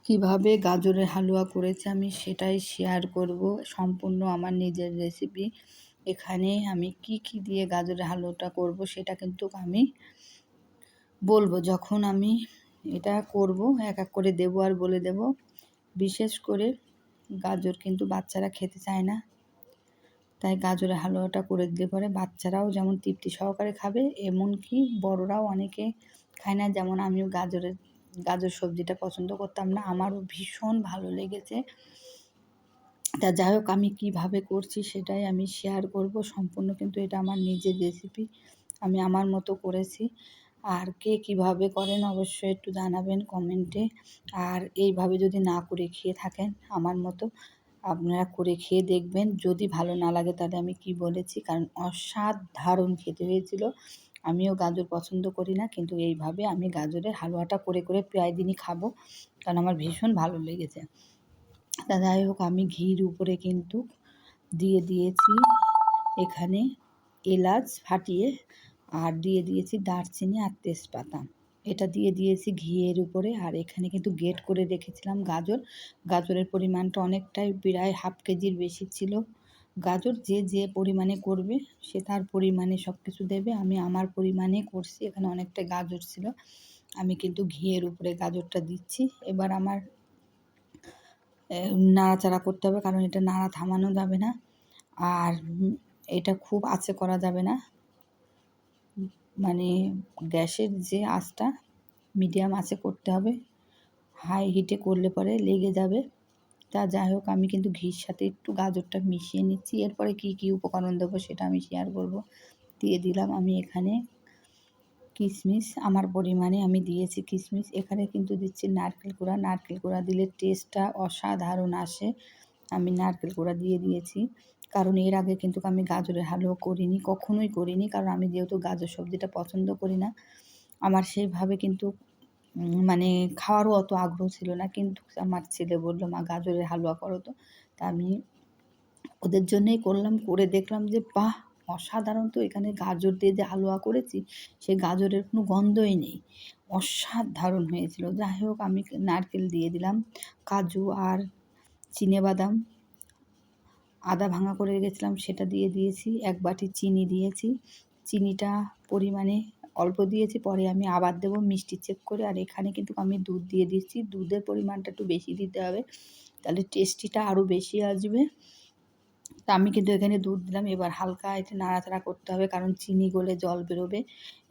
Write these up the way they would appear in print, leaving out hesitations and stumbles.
কিভাবে গাজরের হালুয়া করেছি আমি সেটাই শেয়ার করব। সম্পূর্ণ আমার নিজের রেসিপি। এখানে আমি কি কি দিয়ে গাজরের হালুয়াটা করব সেটা কিন্তু আমি বলবো। যখন আমি এটা করব এক এক করে দেবো আর বলে দেব। বিশেষ করে গাজর কিন্তু বাচ্চারা খেতে চায় না, তাই গাজরের হালুয়াটা করে দিলে পরে বাচ্চারাও যেমন তৃপ্তি সহকারে খাবে, এমনকি বড়রাও অনেকে খায় না। যেমন আমিও গাজর সবজিটা পছন্দ করতাম না, আমারও ভীষণ ভালো লেগেছে। তা যাই হোক, আমি কীভাবে করছি সেটাই আমি শেয়ার করব। সম্পূর্ণ কিন্তু এটা আমার নিজের রেসিপি, আমি আমার মতো করেছি। আর কে কীভাবে করেন অবশ্যই একটু জানাবেন কমেন্টে। আর এইভাবে যদি না করে খেয়ে থাকেন আমার মতো, আপনারা করে খেয়ে দেখবেন। যদি ভালো না লাগে তাহলে আমি কি বলেছি, কারণ অসাধারণ খেতে হয়েছিল। আমিও গাজর পছন্দ করি না, কিন্তু এইভাবে আমি গাজরের হালুয়াটা করে করে প্রায় দিনই খাবো, কারণ আমার ভীষণ ভালো লেগেছে। তা যাই হোক, আমি ঘির উপরে কিন্তু দিয়ে দিয়েছি এখানে এলাচ ফাটিয়ে, আর দিয়ে দিয়েছি দারচিনি আর তেজপাতা। এটা দিয়ে দিয়েছি ঘিয়ের উপরে। আর এখানে কিন্তু গ্রেট করে রেখেছিলাম গাজরের পরিমাণটা অনেকটাই, প্রায় হাফ কেজির বেশি ছিল গাজর। যে যে পরিমাণে করবে সে তার পরিমাণে সব কিছু দেবে। আমি আমার পরিমাণে করছি, এখানে অনেকটা গাজর ছিল। আমি কিন্তু ঘিয়ের উপরে গাজরটা দিচ্ছি। এবার আমার নাড়াচাড়া করতে হবে, কারণ এটা নাড়া থামানো যাবে না। আর এটা খুব আঁচে করা যাবে না, মানে গ্যাসের যে আঁচটা মিডিয়াম আঁচে করতে হবে। হাই হিটে করলে পরে লেগে যাবে। তা যাই হোক, আমি কিন্তু ঘির সাথে একটু গাজরটা মিশিয়ে নিচ্ছি। এরপরে কি কি উপকরণ দেবো সেটা আমি শেয়ার করব। দিয়ে দিলাম আমি এখানে কিশমিশ, আমার পরিমাণে আমি দিয়েছি কিশমিশ। এখানে কিন্তু দিচ্ছি নারকেল কোড়া। নারকেল কোড়া দিলে টেস্টটা অসাধারণ আসে। আমি নারকেল কোড়া দিয়ে দিয়েছি, কারণ এর আগে কিন্তু আমি গাজরের হালুয়া করিনি, কখনোই করিনি। কারণ আমি যেহেতু গাজর সবজিটা পছন্দ করি না, আমার সেইভাবে কিন্তু মানে খাওয়ারও অত আগ্রহ ছিল না। কিন্তু আমার ছেলে বলল, মা গাজরের হালুয়া করো তো। তা আমি ওদের জন্যেই করলাম। করে দেখলাম যে বাহ, অসাধারণ! তো এখানে গাজর দিয়ে যে হালুয়া করেছি সেই গাজরের কোনো গন্ধই নেই, অসাধারণ হয়েছিল। যাই হোক, আমি নারকেল দিয়ে দিলাম, কাজু আর চিনেবাদাম, আদা ভাঙা করে রেখেছিলাম সেটা দিয়ে দিয়েছি, 1 বাটি চিনি দিয়েছি। চিনিটা পরিমাণে অল্প দিয়েছি, পরে আমি আবার দেবো মিষ্টি চেক করে। আর এখানে কিন্তু আমি দুধ দিয়ে দিচ্ছি। দুধের পরিমাণটা একটু বেশি দিতে হবে, তাহলে টেস্টিটা আরও বেশি আসবে। তা আমি কিন্তু এখানে দুধ দিলাম। এবার হালকা একটু নাড়াচাড়া করতে হবে, কারণ চিনি গলে জল বেরোবে।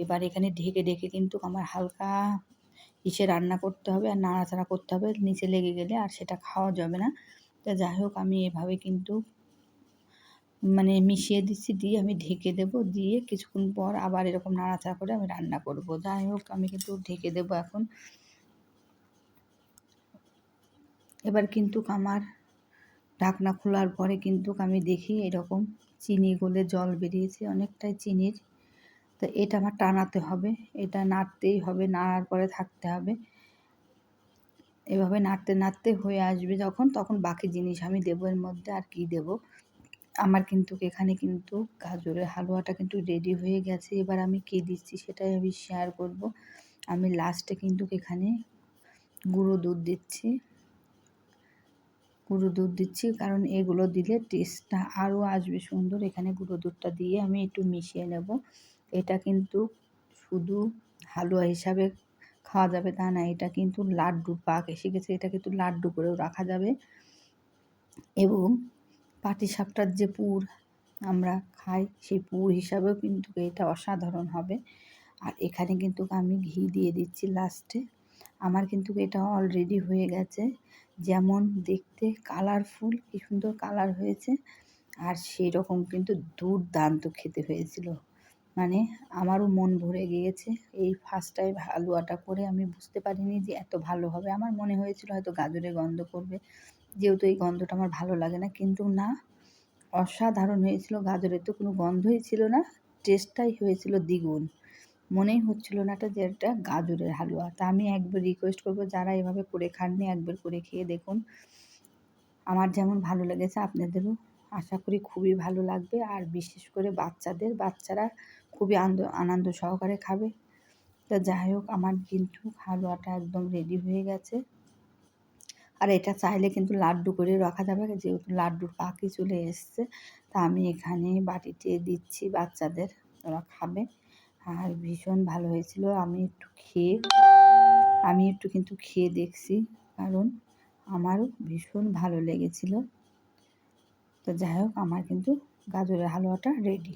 এবার এখানে ঢেকে ঢেকে কিন্তু আমার হালকা রান্না করতে হবে, আর নাড়াচাড়া করতে হবে। নিচে লেগে গেলে আর সেটা খাওয়া যাবে না। তা যাই হোক, আমি এভাবে কিন্তু মানে মিশিয়ে দিচ্ছি, দিয়ে আমি ঢেকে দেবো। দিয়ে কিছুক্ষণ পর আবার এরকম নাড়াচাড়া করে আমি রান্না করব। যাই হোক, আমি কিন্তু ঢেকে দেবো এখন। এবার কিন্তু আমার ঢাকনা খোলার পরে কিন্তু আমি দেখি এরকম চিনি গলে জল বেরিয়েছে, অনেকটাই চিনির। তো এটা আমার টানাতে হবে, এটা নাড়তেই হবে, নাড়ার পরে থাকতে হবে। এভাবে নাড়তে নাড়তে হয়ে আসবে যখন, তখন বাকি জিনিস আমি দেবো এর মধ্যে। আর কি দেব, আমার কিন্তু এখানে কিন্তু গাজরের হালুয়াটা কিন্তু রেডি হয়ে গেছে। এবার আমি কী দিচ্ছি সেটাই আমি শেয়ার করব। আমি লাস্টে কিন্তু এখানে গুঁড়ো দুধ দিচ্ছি, কারণ এগুলো দিলে টেস্টটা আরও আসবে সুন্দর। এখানে গুঁড়ো দুধটা দিয়ে আমি একটু মিশিয়ে নেব। এটা কিন্তু শুধু হালুয়া হিসাবে খাওয়া যাবে তা না, এটা কিন্তু লাড্ডু পাক এসে গেছে, এটা কিন্তু লাড্ডু করেও রাখা যাবে। এবং পাটিসাপটার যে পুর আমরা খাই, সেই পুর হিসাবেও কিন্তু এটা অসাধারণ হবে। আর এখানে কিন্তু আমি ঘি দিয়ে দিচ্ছি লাস্টে। আমার কিন্তু এটা অলরেডি হয়ে গেছে। যেমন দেখতে কালারফুল, কি সুন্দর কালার হয়েছে, আর সেই রকম কিন্তু দুর্দান্ত খেতে হয়েছিল। মানে আমারও মন ভরে গিয়েছে। এই ফার্স্ট টাইম হালুয়াটা করে আমি বুঝতে পারিনি যে এত ভালো হবে। আমার মনে হয়েছিল হয়তো গাজরের গন্ধ করবে, যেহেতু এই গন্ধটা আমার ভালো লাগে না। কিন্তু না, অসাধারণ হয়েছিল। গাজরের তো কোনো গন্ধই ছিল না, টেস্টটাই হয়েছিল দ্বিগুণ। মনেই হচ্ছিল না যে এটা গাজরের হালুয়া। তা আমি একবার রিকোয়েস্ট করব, যারা এভাবে করে খাননি একবার করে খেয়ে দেখুন। আমার যেমন ভালো লেগেছে আপনাদেরও আশা করি খুবই ভালো লাগবে। আর বিশেষ করে বাচ্চারা খুবই আনন্দ সহকারে খাবে। তো যাই হোক, আমার কিন্তু হালুয়াটা একদম রেডি হয়ে গেছে। আর এটা চাইলে কিন্তু লাড্ডু করে রাখা যাবে, যেহেতু লাড্ডুর পাকি চলে এসছে। তা আমি এখানে বাটিতে দিচ্ছি বাচ্চাদের, ওরা খাবে। আর ভীষণ ভালো হয়েছিল। আমি একটু কিন্তু খেয়ে দেখছি, কারণ আমারও ভীষণ ভালো লেগেছিল। তো যাই হোক, আমার কিন্তু গাজরের হালুয়াটা রেডি।